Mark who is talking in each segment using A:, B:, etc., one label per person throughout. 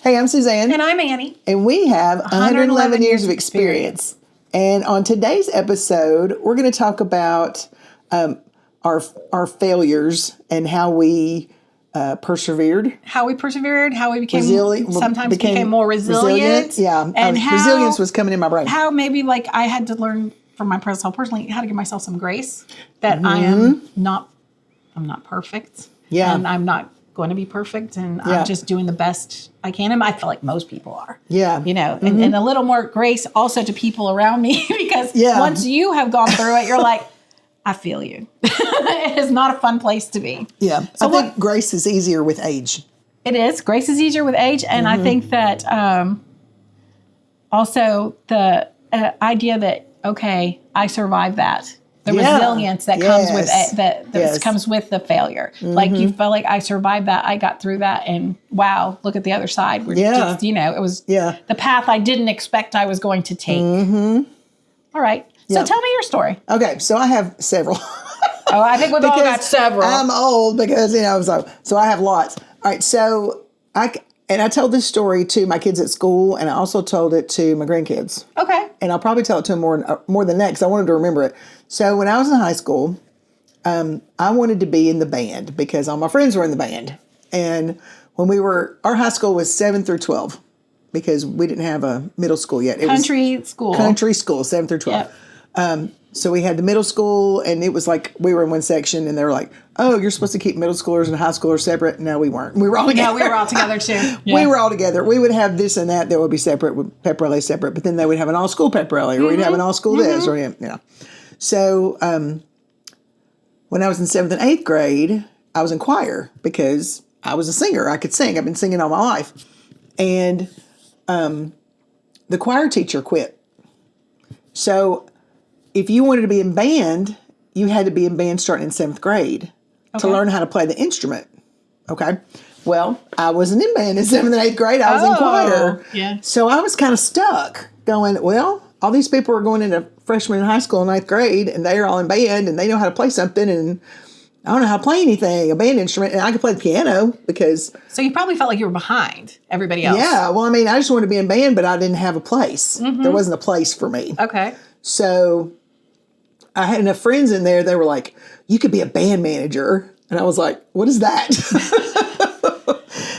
A: Hey, I'm Suzanne.
B: And I'm Annie.
A: And we have 111 years of experience. And on today's episode, we're going to talk about our failures and how we persevered.
B: How we persevered, how we became
A: Resilient.
B: became more resilient.
A: Yeah,
B: and how
A: resilience was coming in my brain.
B: How maybe like I had to learn from my myself personally how to give myself some grace that I'm not perfect.
A: Yeah.
B: And I'm not going to be perfect, and I'm just doing the best I can. And I feel like most people are.
A: Yeah.
B: You know, and a little more grace also to people around me because once you have gone through it, you're like, I feel you. It is not a fun place to be.
A: Yeah. So I think grace is easier with age.
B: It is. Grace is easier with age. And I think that also the idea that, okay, I survived that. The resilience that comes with it, comes with the failure. Like you felt like I survived that. I got through that. And wow, look at the other side. We're just, it was the path I didn't expect I was going to take. All right. So tell me your story.
A: Okay. So I have several.
B: I think we've all got several.
A: I'm old because, so I have lots. All right. So I told this story to my kids at school, and I also told it to my grandkids. Okay. And I'll probably tell it to them more than that because I wanted to remember it. So when I was in high school, I wanted to be in the band because all my friends were in the band. And when our high school was 7 through 12 because we didn't have a middle school yet.
B: Country school, 7
A: through 12.
B: Yep.
A: So we had the middle school, and it was like we were in one section, and they were like, "Oh, you're supposed to keep middle schoolers and high schoolers separate." No, we weren't. We were all together.
B: No, we were all together too. Yeah.
A: We were all together. We would have this and that would be separate, with pep rally separate, but then they would have an all-school pep rally, or we'd have an all-school this, or So when I was in 7th and 8th grade, I was in choir because I was a singer. I could sing. I've been singing all my life, and the choir teacher quit. So if you wanted to be in band, you had to be in band starting in 7th grade to learn how to play the instrument. Okay. Well, I wasn't in band in 7th and 8th grade. I was in choir. Yeah. So I was kind of stuck going, well, all these people are going into freshman in high school in 9th grade, and they're all in band, and they know how to play something, and I don't know how to play anything, a band instrument, and I could play the piano because...
B: So you probably felt like you were behind everybody else.
A: Yeah. Well, I just wanted to be in band, but I didn't have a place. There wasn't a place for me.
B: Okay.
A: So I had enough friends in there. They were like, you could be a band manager. And I was like, what is that?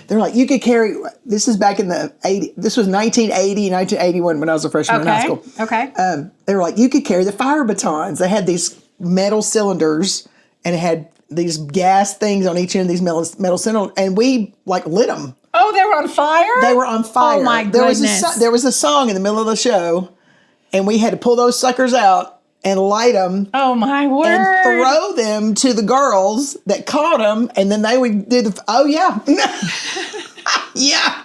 A: They're like, you could carry, this is back in the 80s. This was 1980, 1981 when I was a freshman in high school.
B: Okay.
A: They were like, you could carry the fire batons. They had these metal cylinders, and it had these gas things on each end of these metal cylinders. And we lit them.
B: Oh, they were on fire?
A: They were on fire.
B: Oh my goodness.
A: There was a song in the middle of the show, and we had to pull those suckers out and light them.
B: Oh, my word.
A: And throw them to the girls that caught them, and then they would do yeah.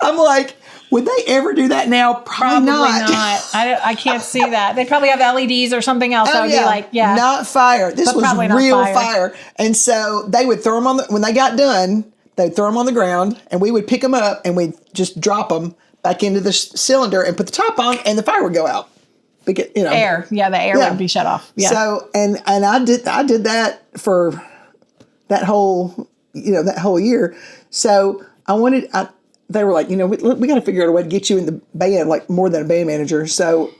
A: I'm like, would they ever do that now? Probably not.
B: I can't see that. They probably have LEDs or something else. That would be like,
A: not fire. This was real fire. And so they would throw them when they got done, they'd throw them on the ground, and we would pick them up, and we'd just drop them back into the cylinder and put the top on, and the fire would go out. Because,
B: air. Yeah, the air would be shut off. Yeah.
A: So, and I did that for that whole year. So they were like, we got to figure out a way to get you in the band, like more than a band manager. So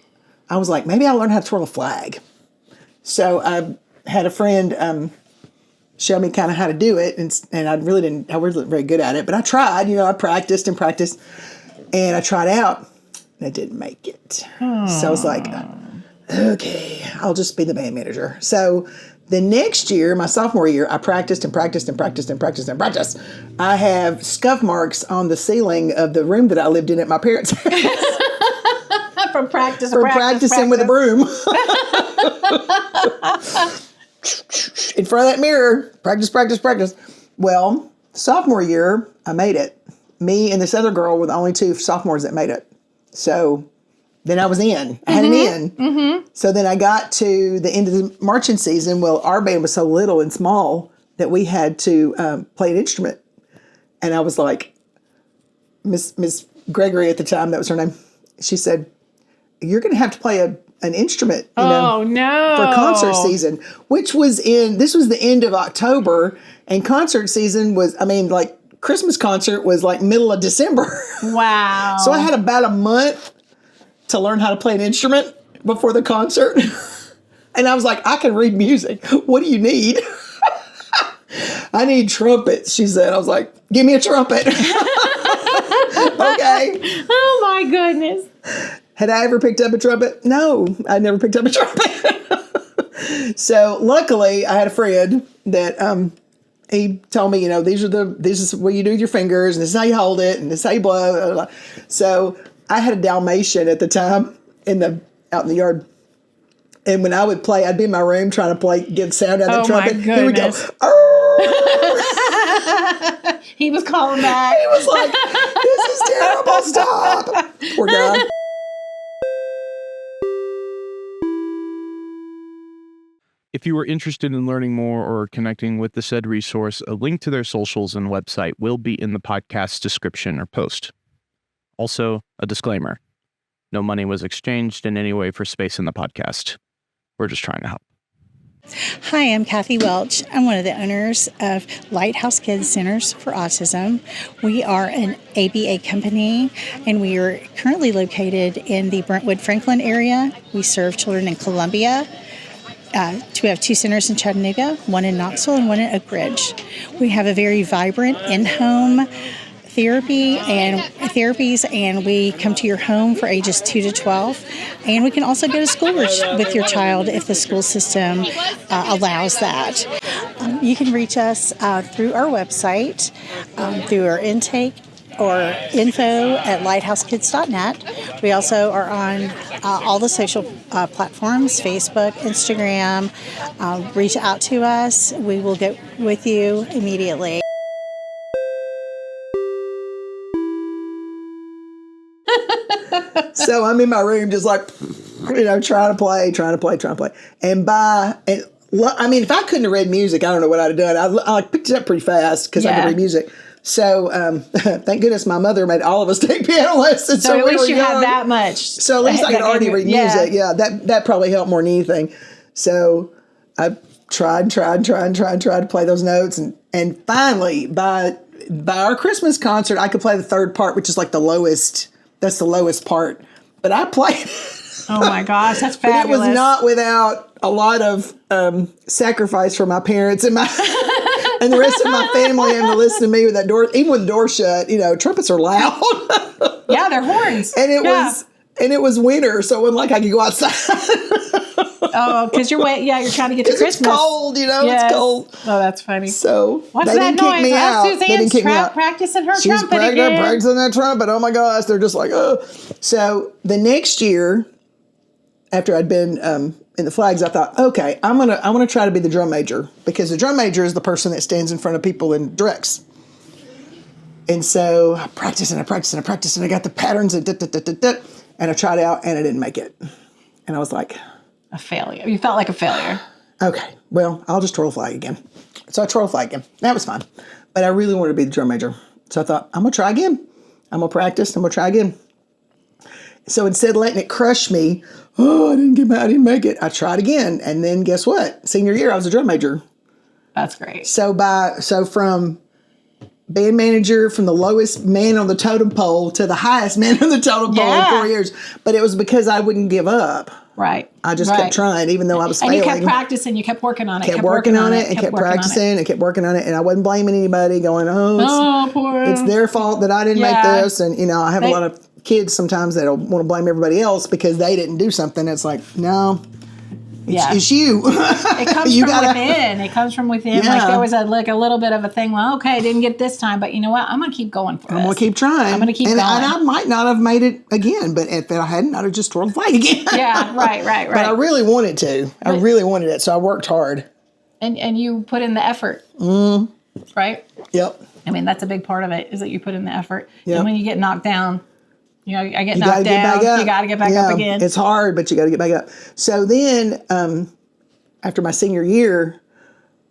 A: I was like, maybe I'll learn how to twirl a flag. So I had a friend show me kind of how to do it. And I wasn't very good at it, but I tried, I practiced, and I tried out. And I didn't make it. So I was like, okay, I'll just be the band manager. So the next year, my sophomore year, I practiced and practiced and practiced and practiced and practiced. I have scuff marks on the ceiling of the room that I lived in at my parents' house.
B: From
A: practicing with a broom. In front of that mirror. Practice, practice, practice. Well, sophomore year, I made it. Me and this other girl were the only two sophomores that made it. So then I was in. I had an in. So then I got to the end of the marching season. Well, our band was so little and small that we had to play an instrument. And I was like, Miss Gregory at the time, that was her name. She said, you're going to have to play an instrument, for concert season, this was the end of October, and concert season was, Christmas concert was like middle of December.
B: Wow.
A: So I had about a month to learn how to play an instrument before the concert. And I was like, I can read music. What do you need? I need trumpets, she said. I was like, give me a trumpet. Okay.
B: Oh my goodness.
A: Had I ever picked up a trumpet? No, I never picked up a trumpet. So luckily I had a friend that he told me, this is what you do with your fingers, and this is how you hold it, and this is how you blow. Blah, blah, blah. So I had a Dalmatian at the time out in the yard. And when I would play, I'd be in my room trying to get sound out of the trumpet.
B: My goodness.
A: He would go,
B: he was calling back.
A: He was like, this is terrible, stop. Poor guy.
C: If you are interested in learning more or connecting with the said resource, a link to their socials and website will be in the podcast description or post. Also, a disclaimer. No money was exchanged in any way for space in the podcast. We're just trying to help.
D: Hi, I'm Kathy Welch. I'm one of the owners of Lighthouse Kids Centers for Autism. We are an ABA company, and we are currently located in the Brentwood, Franklin area. We serve children in Columbia. We have 2 centers in Chattanooga, one in Knoxville and one in Oak Ridge. We have a very vibrant in-home therapies, and we come to your home for ages 2 to 12. And we can also go to school with your child if the school system allows that. You can reach us through our website, through our intake, or info@lighthousekids.net. We also are on all the social platforms, Facebook, Instagram. Reach out to us. We will get with you immediately.
A: So I'm in my room just like, trying to play. And if I couldn't have read music, I don't know what I'd have done. I picked it up pretty fast because I could read music. So thank goodness my mother made all of us take piano lessons.
B: So at least you had that much.
A: So at least I could already read music. Yeah, that probably helped more than anything. So I tried to play those notes. And finally, by our Christmas concert, I could play the third part, which is like the lowest. That's the lowest part. But I played.
B: Oh my gosh, that's fabulous.
A: But it was not without a lot of sacrifice for my parents and my and the rest of my family having to listen to me with that door, even with the door shut. Trumpets are loud.
B: Yeah, they're horns.
A: And it was winter, so it wasn't like I could go outside.
B: Oh, because you're trying to get to Christmas.
A: It's cold, it's cold.
B: Oh, that's funny.
A: So
B: what's
A: they
B: that
A: didn't kick
B: noise?
A: me out. They didn't kick me out.
B: Practicing her
A: She's
B: trumpet again.
A: practicing that trumpet. Oh my gosh, they're just like, oh. So the next year, after I'd been in the flags, I thought, okay, I'm gonna try to be the drum major, because the drum major is the person that stands in front of people and directs. And so I practiced and I got the patterns and and I tried out and I didn't make it. And I was like,
B: a failure. You felt like a failure.
A: Okay, well, I'll just twirl flag again. So I twirl flag again. That was fine. But I really wanted to be the drum major. So I thought, I'm going to try again. I'm going to practice. I'm going to try again. So instead of letting it crush me, I didn't make it. I tried again. And then guess what? Senior year, I was a drum major.
B: That's great.
A: So from band manager, from the lowest man on the totem pole to the highest man on the totem pole in 4 years. But it was because I wouldn't give up.
B: Right.
A: I just kept trying, even though I was failing.
B: And you kept practicing. You kept working on it.
A: Kept working on it and kept practicing and kept working on it. And I wasn't blaming anybody, going, it's their fault that I didn't make this. And, I have a lot of kids sometimes that want to blame everybody else because they didn't do something. It's like, no, it's you.
B: It comes from within. It comes from within. Yeah. Like there was a little bit of a thing. Well, okay, I didn't get this time, but you know what? I'm going to keep going for this.
A: I'm going to keep trying.
B: I'm going to keep going.
A: And I might not have made it again, but if I hadn't, I'd have just twirled the flag again.
B: Yeah, right.
A: But I really wanted to. I really wanted it, so I worked hard.
B: And you put in the effort, right?
A: Yep.
B: I mean, that's a big part of it, is that you put in the effort.
A: Yep.
B: And when you get knocked down, I get knocked down. You got to get back up again.
A: It's hard, but you got to get back up. So then, after my senior year,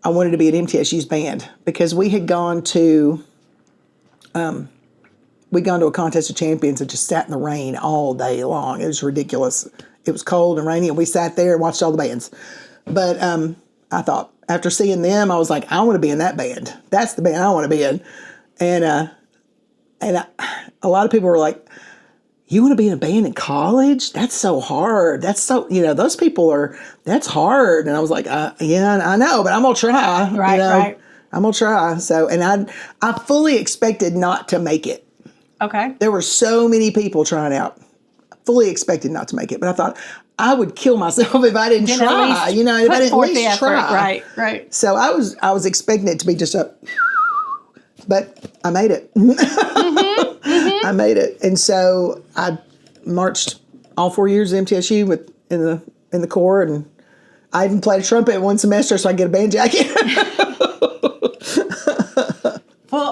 A: I wanted to be an MTSU's band because we had gone to a contest of champions and just sat in the rain all day long. It was ridiculous. It was cold and rainy, and we sat there and watched all the bands. But I thought, after seeing them, I was like, I want to be in that band. That's the band I want to be in. And a lot of people were like, you want to be in a band in college? That's so hard. That's so, those people that's hard. And I was like, yeah, I know, but I'm going to try.
B: Right, right.
A: I'm going to try. So, and I fully expected not to make it.
B: Okay.
A: There were so many people trying out. Fully expected not to make it. But I thought I would kill myself if I didn't try. If I didn't at least try.
B: Right.
A: So I was expecting it to be just but I made it. I made it. And so I marched all 4 years at MTSU in the corps, and I even played a trumpet one semester so I could get a band jacket.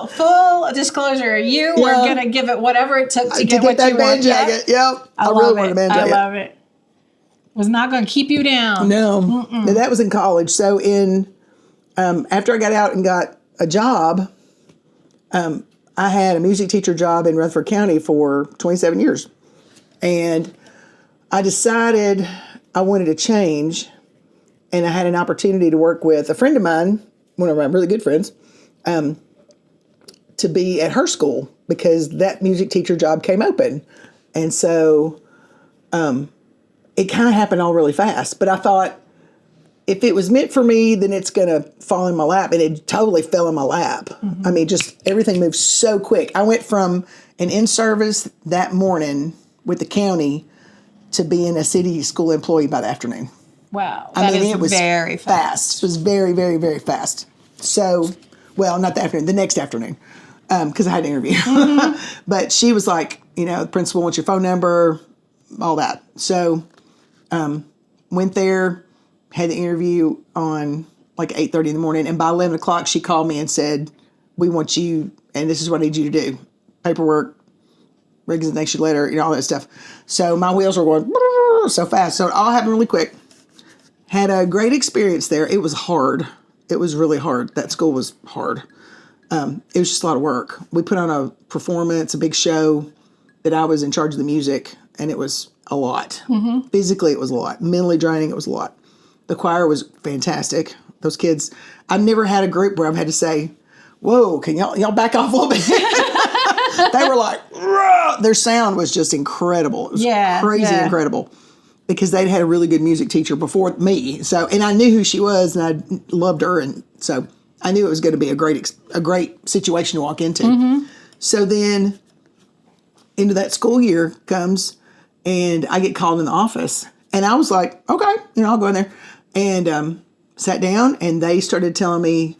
B: Full disclosure, you were going to give it whatever it took to get what
A: that
B: you
A: band
B: wanted.
A: jacket. Yep. I really wanted a band jacket.
B: I love it. Was not going to keep you down.
A: No. And that was in college. So after I got out and got a job, I had a music teacher job in Rutherford County for 27 years. And I decided I wanted to change. And I had an opportunity to work with a friend of mine, one of my really good friends, to be at her school because that music teacher job came open. And so it kind of happened all really fast. But I thought, if it was meant for me, then it's going to fall in my lap. And it totally fell in my lap. Mm-hmm. I mean, just everything moved so quick. I went from an in-service that morning with the county to being a city school employee by the afternoon.
B: Wow.
A: It was
B: very fast.
A: It was very, very, very fast. So, well, not the afternoon, the next afternoon, because I had an interview. Mm-hmm. But she was like, the principal wants your phone number, all that. So, went there, had the interview on like 8:30 in the morning. And by 11 o'clock, she called me and said, we want you, and this is what I need you to do. Paperwork, resignation letter, all that stuff. So my wheels were going so fast. So it all happened really quick. Had a great experience there. It was hard. It was really hard. That school was hard. It was just a lot of work. We put on a performance, a big show that I was in charge of the music, and it was a lot. Mm-hmm. Physically, it was a lot. Mentally draining, it was a lot. The choir was fantastic. Those kids, I've never had a group where I've had to say, whoa, can y'all back off a little bit? They were like, rah! Their sound was just incredible. It was crazy incredible. Because they'd had a really good music teacher before me. So, and I knew who she was, and I loved her. And so I knew it was going to be a great situation to walk into. Mm-hmm. So then into that school year comes, and I get called in the office. And I was like, okay, I'll go in there. And sat down, and they started telling me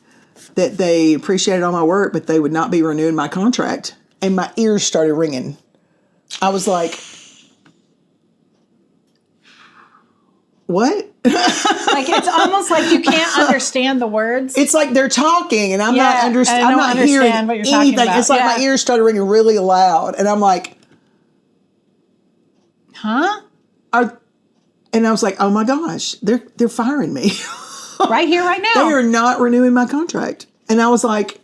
A: that they appreciated all my work, but they would not be renewing my contract. And my ears started ringing. I was like, what?
B: Like, it's almost like you can't understand the words.
A: It's like they're talking, and I'm not hearing
B: what you're
A: anything.
B: Talking about.
A: It's like my ears started ringing really loud, and I'm like,
B: huh?
A: And I was like, oh my gosh, they're firing me.
B: Right here, right now.
A: They are not renewing my contract. And I was like,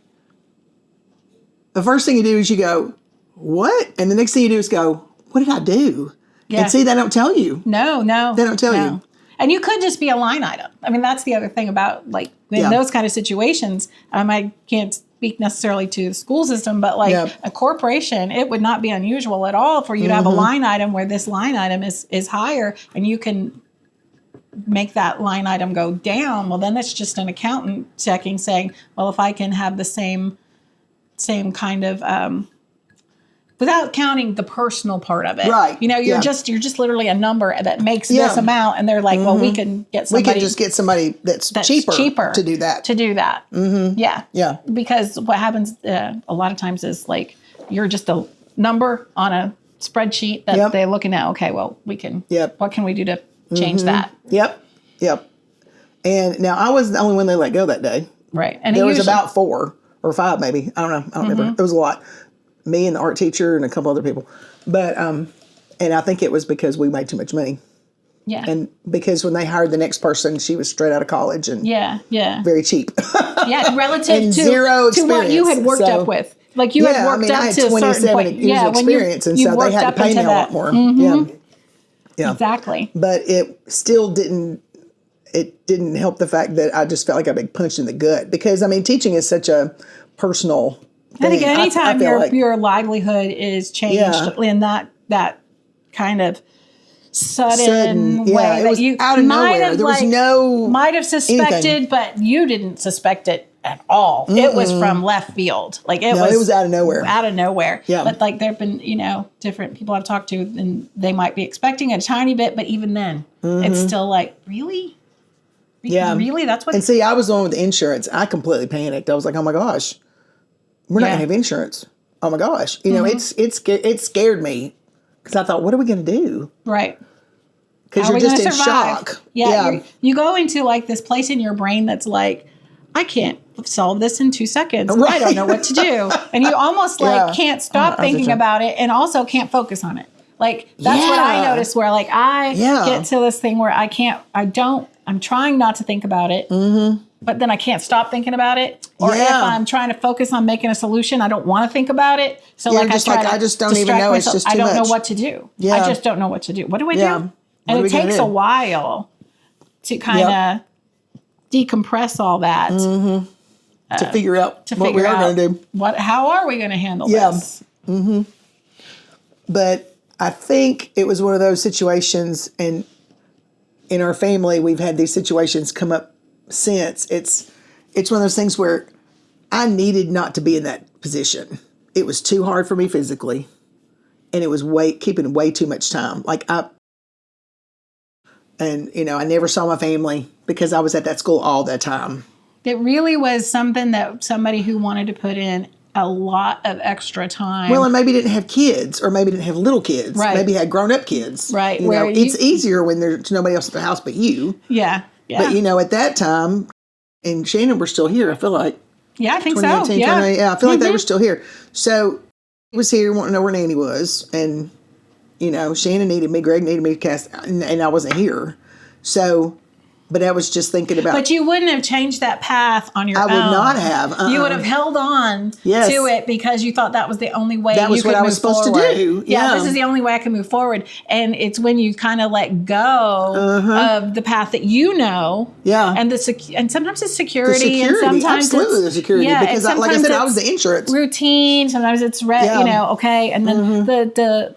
A: the first thing you do is you go, what? And the next thing you do is go, what did I do? Yeah. And see, they don't tell you.
B: No.
A: They don't tell you.
B: And you could just be a line item. I mean, that's the other thing about, like, in those kind of situations, I can't speak necessarily to the school system, but a corporation, it would not be unusual at all for you to have a line item where this line item is higher, and you can make that line item go down. Well, then it's just an accountant checking, saying, well, if I can have the same kind of without counting the personal part of it.
A: Right.
B: You're just literally a number that makes this amount, and they're like, well, we can get somebody.
A: We can just get somebody that's cheaper to do that.
B: Mm-hmm. Yeah.
A: Yeah.
B: Because what happens a lot of times is, like, you're just a number on a spreadsheet that they're looking at. Okay, well, we can. Yep. What can we do to change that?
A: Yep. And now I wasn't the only one they let go that day.
B: Right. And
A: there was about 4 or 5, maybe. I don't know. I don't remember. It was a lot. Me and the art teacher and a couple other people. But, and I think it was because we made too much money.
B: Yeah.
A: And because when they hired the next person, she was straight out of college and very cheap.
B: Relative
A: to
B: what you had worked up with. Like, you had worked up to a certain point.
A: Years of experience, and so they had to pay me a lot more. Mm-hmm. Yeah.
B: Exactly.
A: But it still didn't help the fact that I just felt like I got punched in the gut. Because, teaching is such a personal
B: I think anytime
A: feel
B: your livelihood is changed in that kind of sudden way
A: it was
B: that you
A: out of nowhere. There was no
B: might have suspected,
A: anything.
B: but you didn't suspect it at all. It was from left field. Like it was
A: out of nowhere.
B: Out of nowhere.
A: Yeah.
B: But like there've been, different people I've talked to, and they might be expecting a tiny bit, but even then, it's still like, really?
A: Yeah.
B: Really? That's what.
A: And see, I was the one with the insurance. I completely panicked. I was like, oh my gosh, we're not going to have insurance. Oh my gosh. It scared me because I thought, what are we going to do?
B: Right.
A: Because you're just in shock.
B: Yeah. You go into like this place in your brain that's like, I can't solve this in 2 seconds.
A: Right.
B: I don't know what to do. And you almost like can't stop thinking about it and also can't focus on it. Like that's what I noticed where like I get to this thing where I'm trying not to think about it, but then I can't stop thinking about it. Or if I'm trying to focus on making a solution, I don't want to think about it. So like I just don't even know. It's just too much. I don't know what to do. Yeah. I just don't know what to do. What do I do? And it takes a while to kind of decompress all that.
A: To figure out what we are going to do.
B: How are we going to handle this?
A: But I think it was one of those situations, and in our family, we've had these situations come up since. It's one of those things where I needed not to be in that position. It was too hard for me physically, and it was keeping way too much time. I never saw my family because I was at that school all the time.
B: It really was something that somebody who wanted to put in a lot of extra time.
A: Well, and maybe didn't have kids, or maybe didn't have little kids. Right. Maybe had grown-up kids.
B: Right.
A: It's easier when there's nobody else at the house but you.
B: Yeah.
A: But, at that time, and Shannon were still here, I feel like.
B: Yeah, I think so.
A: Yeah, I feel like they were still here. So he was here wanting to know where Nanny was. And, Shannon needed me, Greg needed me to cast, and I wasn't here. So... But I was just thinking about...
B: But you wouldn't have changed that path on your own.
A: I would not have.
B: You would have held on to it because you thought that was the only way you could move forward. That was what I was supposed to do. Yeah, this is the only way I can move forward. And it's when you kind of let go of the path that you know.
A: Yeah.
B: And and sometimes it's security. And sometimes
A: absolutely the security. Yeah, because like I said, I was the insurance.
B: Routine. Sometimes it's, okay. And then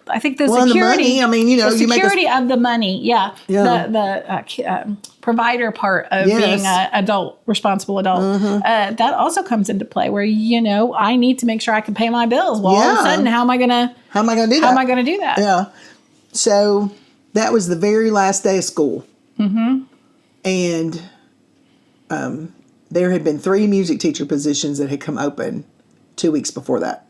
B: I think the security...
A: the money,
B: the security of the money. Yeah. The provider part of being an responsible adult. That also comes into play where, I need to make sure I can pay my bills. Well, all of a sudden, how am I going to do that?
A: Yeah. So that was the very last day of school. And there had been 3 music teacher positions that had come open 2 weeks before that.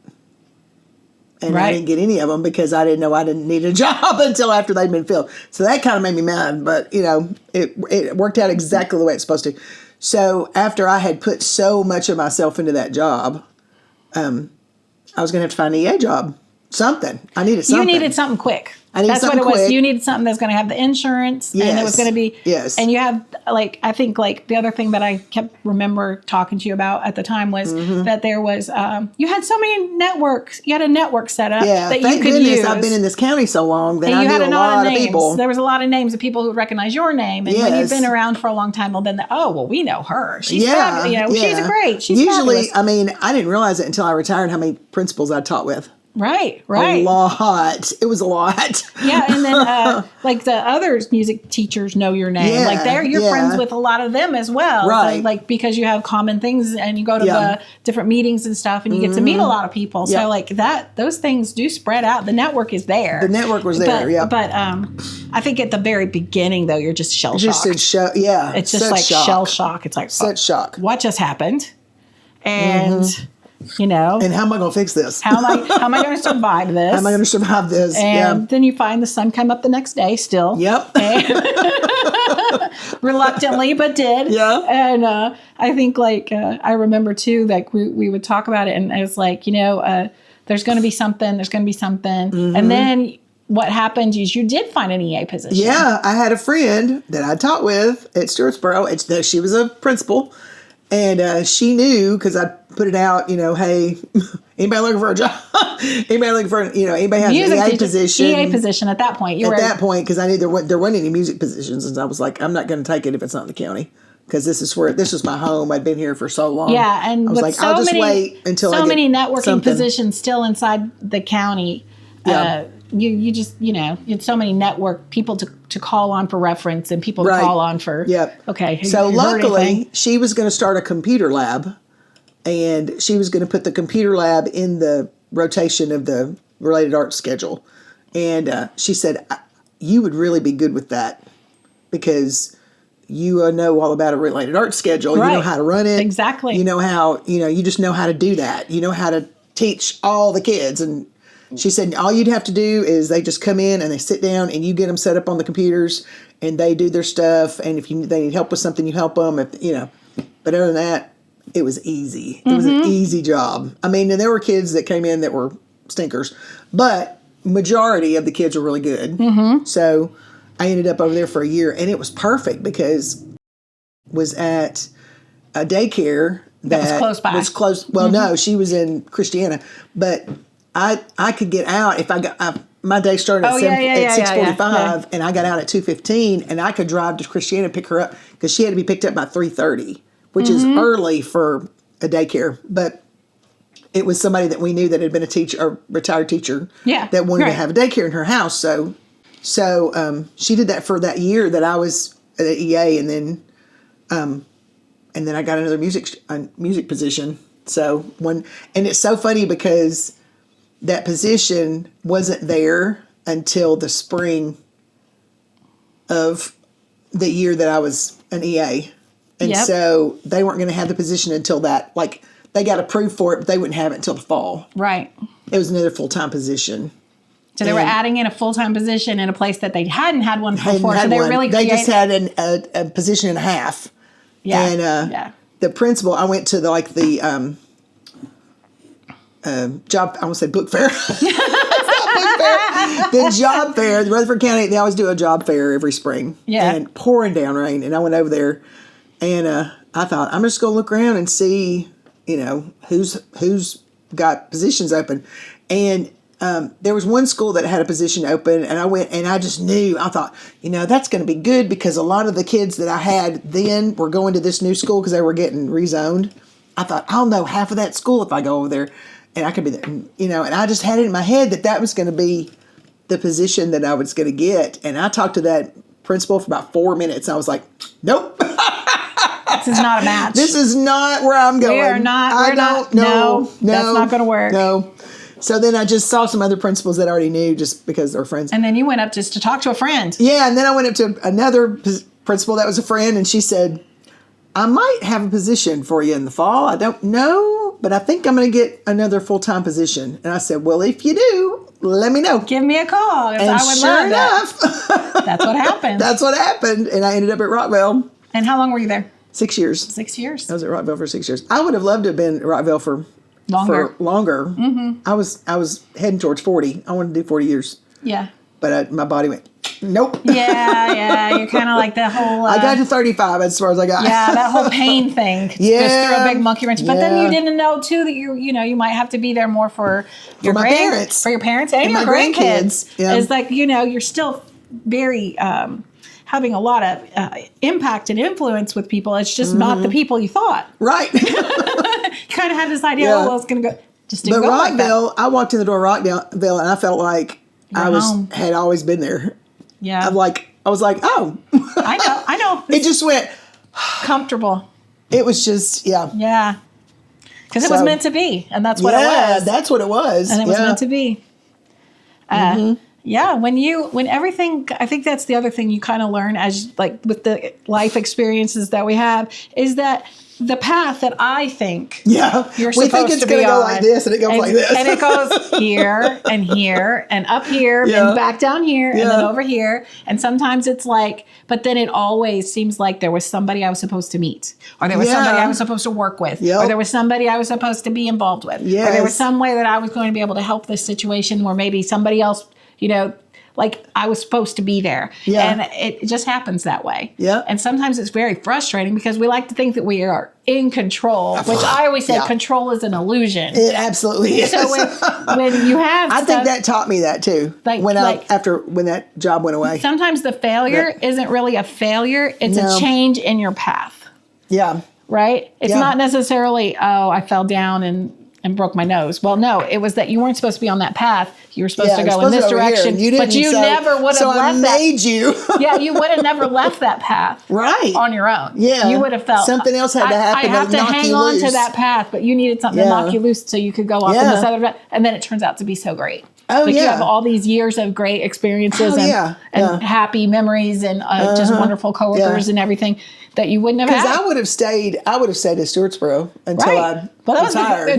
A: And I didn't get any of them because I didn't know I didn't need a job until after they'd been filled. So that kind of made me mad. But, it worked out exactly the way it's supposed to. So after I had put so much of myself into that job, I was going to have to find an EA job. Something. I needed something.
B: You needed something quick.
A: That's
B: what it was.
A: Quick.
B: You needed something that's going to have the insurance.
A: Yes.
B: And it was going to be.
A: Yes.
B: And you have, I think, the other thing that I kept remember talking to you about at the time was that there was, you had so many networks. You had a network set up that you could use.
A: I've been in this county so long that
B: and
A: I knew a lot of
B: names.
A: people.
B: There was a lot of names of people who recognize your name. And when you've been around for a long time, well, then, we know her. She's fabulous. She's great. She's
A: usually,
B: fabulous.
A: I didn't realize it until I retired how many principals I taught with.
B: Right.
A: A lot. It was a lot.
B: Yeah, and then the other music teachers know your name.
A: Yeah,
B: you're friends with a lot of them as well.
A: Right.
B: So, because you have common things and you go to the different meetings and stuff and you get to meet a lot of people. So those things do spread out. The network is there.
A: The network was there,
B: But I think at the very beginning though, you're just shell shocked.
A: It's
B: just like shell shock. It's like
A: such shock.
B: What just happened? And and
A: how am I going to fix this?
B: How am I going to survive this?
A: How am I going to survive this?
B: And then you find the sun come up the next day still.
A: Yep.
B: Reluctantly, but did.
A: Yeah.
B: And I think I remember too, we would talk about it and I was like, there's going to be something, And then what happened is you did find an EA position.
A: Yeah. I had a friend that I taught with at Stewartsboro. She was a principal. And she knew because I put it out, hey, anybody looking for a job? Anybody looking for, anybody has an EA position?
B: EA position at that point.
A: At that point, because I knew there weren't any music positions. And I was like, I'm not going to take it if it's not in the county. because this was my home. I'd been here for so long.
B: Yeah, and
A: I was like, I'll just wait until I get
B: many networking
A: something.
B: positions still inside the county.
A: Yeah.
B: You just, you had so many network people to call on for reference and people to call on for.
A: Yep.
B: Okay. have
A: So
B: you heard
A: luckily,
B: anything?
A: she was going to start a computer lab, and she was going to put the computer lab in the rotation of the related arts schedule. And she said, you would really be good with that because you know all about a related arts schedule.
B: Right.
A: You know how to run it.
B: Exactly.
A: You know how, you just know how to do that. You know how to teach all the kids. And she said, all you'd have to do is they just come in and they sit down and you get them set up on the computers and they do their stuff. And if they need help with something, you help them. But other than that, it was easy. It was an easy job. I mean, and there were kids that came in that were stinkers, but majority of the kids were really good. So I ended up over there for a year, and it was perfect because it was at a daycare that
B: was close by.
A: Was close. Well, no, she was in Christiana, but I could get out if I got. My day started at 6:45, and I got out at 2:15, and I could drive to Christiana and pick her up because she had to be picked up by 3:30, which is early for a daycare. But it was somebody that we knew that had been a retired teacher, that wanted to have a daycare in her house. So she did that for that year that I was at EA, and then I got another music position. So and it's so funny because that position wasn't there until the spring of the year that I was an EA. And so they weren't going to have the position until that, like they got approved for it, but they wouldn't have it until the fall.
B: Right.
A: It was another full-time position.
B: So they were adding in a full-time position in a place that they hadn't had one before. So they were really
A: They just had a position and a half.
B: Yeah.
A: And the principal, I went to the job, I want to say book fair. It's not book fair. The job fair, the Rutherford County, they always do a job fair every spring.
B: Yeah.
A: And pouring down rain. And I went over there and I thought, I'm just going to look around and see, who's got positions open. And there was one school that had a position open, and I went and I just knew, I thought, that's going to be good because a lot of the kids that I had then were going to this new school because they were getting rezoned. I thought, I'll know half of that school if I go over there, and I could be there, and I just had it in my head that was going to be the position that I was going to get. And I talked to that principal for about 4 minutes. And I was like, nope.
B: This is not a match.
A: This is not where I'm going.
B: We are not.
A: No,
B: that's not going to work.
A: No. So then I just saw some other principals that I already knew just because they're friends.
B: And then you went up just to talk to a friend.
A: Yeah, and then I went up to another principal that was a friend, and she said, I might have a position for you in the fall. I don't know, but I think I'm going to get another full-time position. And I said, well, if you do, let me know.
B: Give me a call.
A: And
B: I would
A: sure
B: love
A: enough,
B: that. That's what happened.
A: That's what happened. And I ended up at Rockville.
B: And how long were you there?
A: 6 years.
B: 6 years.
A: I was at Rockville for 6 years. I would have loved to have been at Rockville for longer. Mm-hmm. I was heading towards 40. I wanted to do 40 years.
B: Yeah.
A: But my body went, nope.
B: Yeah. You're kind of like the whole...
A: I got to 35 as far as I got.
B: Yeah, that whole pain thing. Just threw a big monkey wrench. But then you didn't know, too, that you might have to be there more for your
A: parents.
B: For your parents and your grandkids. Yeah. It's like, you're still very... having a lot of impact and influence with people. It's just not the people you thought.
A: Right.
B: You kind of had this idea, it's going to go. Just didn't go like that.
A: Rockville, I walked in the door of Rockville and I felt like had always been there.
B: Yeah.
A: I was like, oh.
B: I know.
A: It just went.
B: Comfortable.
A: It was just, yeah.
B: Yeah. Because it was meant to be. And that's what it was.
A: Yeah, that's what it was.
B: And it was meant to be. Yeah, when everything, I think that's the other thing you kind of learn as with the life experiences that we have is that the path that I think you're supposed to be on. We think it's going to go like this and it goes like this. And it goes here and up here and back down here and then over here. And sometimes it's but then it always seems like there was somebody I was supposed to meet or there was somebody I was supposed to work with or there was somebody I was supposed to be involved with or there was some way that I was going to be able to help this situation where maybe somebody else I was supposed to be there. Yeah. And it just happens that way. Yeah. And sometimes it's very frustrating because we like to think that we are in control, which I always say control is an illusion.
A: It absolutely is.
B: So when you have
A: I think that taught me that too. When that job went away.
B: Sometimes the failure isn't really a failure. It's a change in your path.
A: Yeah.
B: right? It's
A: Yeah.
B: not necessarily, oh, I fell down and broke my nose. Well, no, it was that you weren't supposed to be on that path. You were supposed to
A: you're
B: go in this
A: over here,
B: direction,
A: and you didn't,
B: but you
A: so-
B: never would have
A: so I
B: left that.
A: made you.
B: Yeah, you would have never left that path
A: Right.
B: on your own.
A: Yeah.
B: You would have felt
A: Something else had to happen
B: I have
A: to
B: to
A: knock
B: hang
A: you
B: on to
A: loose.
B: that path, but you needed something to
A: Yeah.
B: knock you loose so you could go off in
A: Yeah.
B: this other direction. And then it turns out to be so great.
A: Oh,
B: like
A: yeah.
B: you have all these years of great experiences
A: Oh,
B: and,
A: yeah.
B: and
A: Yeah.
B: happy memories and just wonderful coworkers
A: Yeah.
B: and everything that you wouldn't have
A: Because
B: had.
A: I would have stayed at Stewartsboro until I
B: Well, that was
A: retired.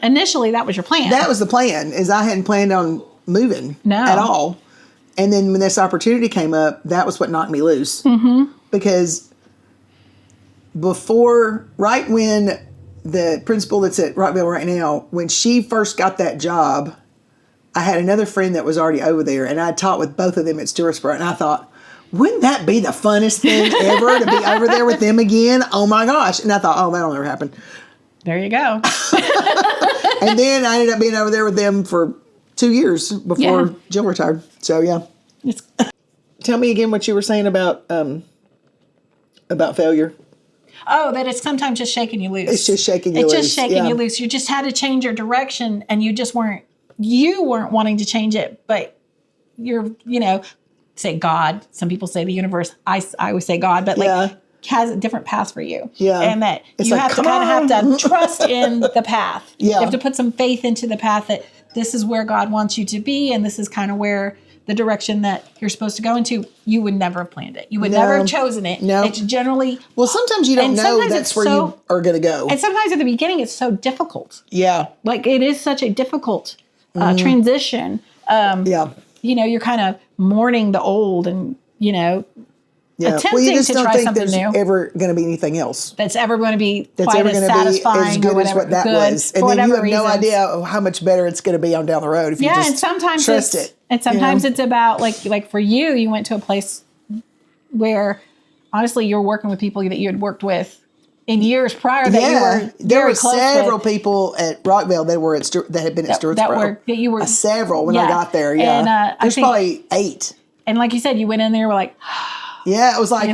B: initially that was your plan.
A: That was the plan, is I hadn't planned on moving at all. And then when this opportunity came up, that was what knocked me loose. Mm-hmm. Because right when the principal that's at Rockville right now, when she first got that job, I had another friend that was already over there, and I taught with both of them at Stewartsboro, and I thought, wouldn't that be the funnest thing ever to be over there with them again? Oh my gosh. And I thought, oh, that'll never happen.
B: There you go.
A: And then I ended up being over there with them for 2 years before
B: Yeah.
A: Jill retired. So yeah. Tell me again what you were saying about failure.
B: Oh, that it's sometimes just shaking you loose.
A: It's just shaking you
B: It's
A: loose.
B: just shaking
A: Yeah.
B: you loose. You just had to change your direction, and you weren't wanting to change it, but say God. Some people say the universe. I always say God, but
A: Yeah.
B: has a different path for you.
A: Yeah.
B: And that
A: It's
B: you
A: like,
B: have to
A: come
B: kind of have
A: on.
B: to trust in the path.
A: Yeah.
B: You have to put some faith into the path that this is where God wants you to be, and this is kind of where the direction that you're supposed to go into. You would never have planned it. You would never have chosen it.
A: No.
B: It's generally
A: Well, sometimes you don't
B: and
A: know
B: sometimes
A: that's
B: it's
A: where
B: so-
A: you are going to go.
B: and sometimes at the beginning it's so difficult.
A: Yeah.
B: Like it is such a difficult transition.
A: Yeah.
B: You're kind of mourning the old and,
A: Yeah.
B: attempting
A: Well, you just
B: to
A: don't
B: try
A: think
B: something
A: there's
B: new.
A: ever going to be anything else
B: That's ever going to be
A: that's
B: quite
A: ever
B: as
A: going to be
B: satisfying
A: as
B: or
A: good
B: whatever.
A: as what that
B: good
A: was.
B: for
A: And then you
B: whatever
A: have no
B: reasons.
A: idea how much better it's going to be on down the road if you
B: Yeah,
A: just
B: and sometimes
A: trust
B: it's,
A: it.
B: and sometimes it's about like for you went to a place where honestly you're working with people that you had worked with in years prior that you were
A: there
B: very
A: were
B: close
A: several
B: with.
A: people at Rockville that were that had been at Stewartsboro.
B: that you were
A: several when I
B: yeah.
A: got there. Yeah,
B: And, I
A: there's
B: think-
A: probably 8.
B: And like you said, you went in there, were like,
A: Yeah, it was like,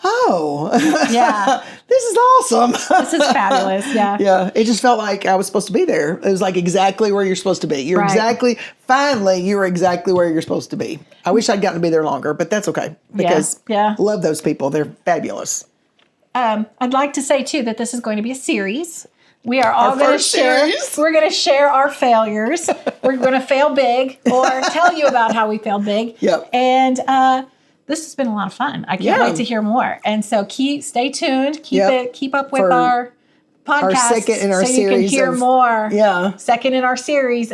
A: oh,
B: yeah,
A: this is awesome.
B: this is fabulous. Yeah.
A: Yeah, it just felt like I was supposed to be there. It was like exactly where you're supposed to be.
B: Right.
A: Finally, you're exactly where you're supposed to be. I wish I'd gotten to be there longer, but that's okay because
B: Yeah.
A: I love those people. They're fabulous.
B: I'd like to say too that this is going to be a series. We are all
A: Our
B: going to
A: first
B: share.
A: series.
B: We're going to share our failures. We're going to fail big, or tell you about how we failed big.
A: Yep.
B: And this has been a lot of fun. I can't wait to hear more. And so stay tuned. Keep up with
A: For
B: our podcast.
A: our second in our
B: so you can
A: series
B: hear
A: of-
B: more.
A: Yeah.
B: Second in our series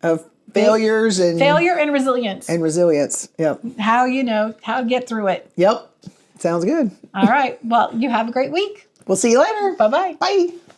A: Of failures and
B: failure and resilience.
A: and resilience. Yep.
B: How to get through it.
A: Yep. Sounds good.
B: All right. Well, you have a great week.
A: We'll see you later.
B: Bye-bye.
A: Bye.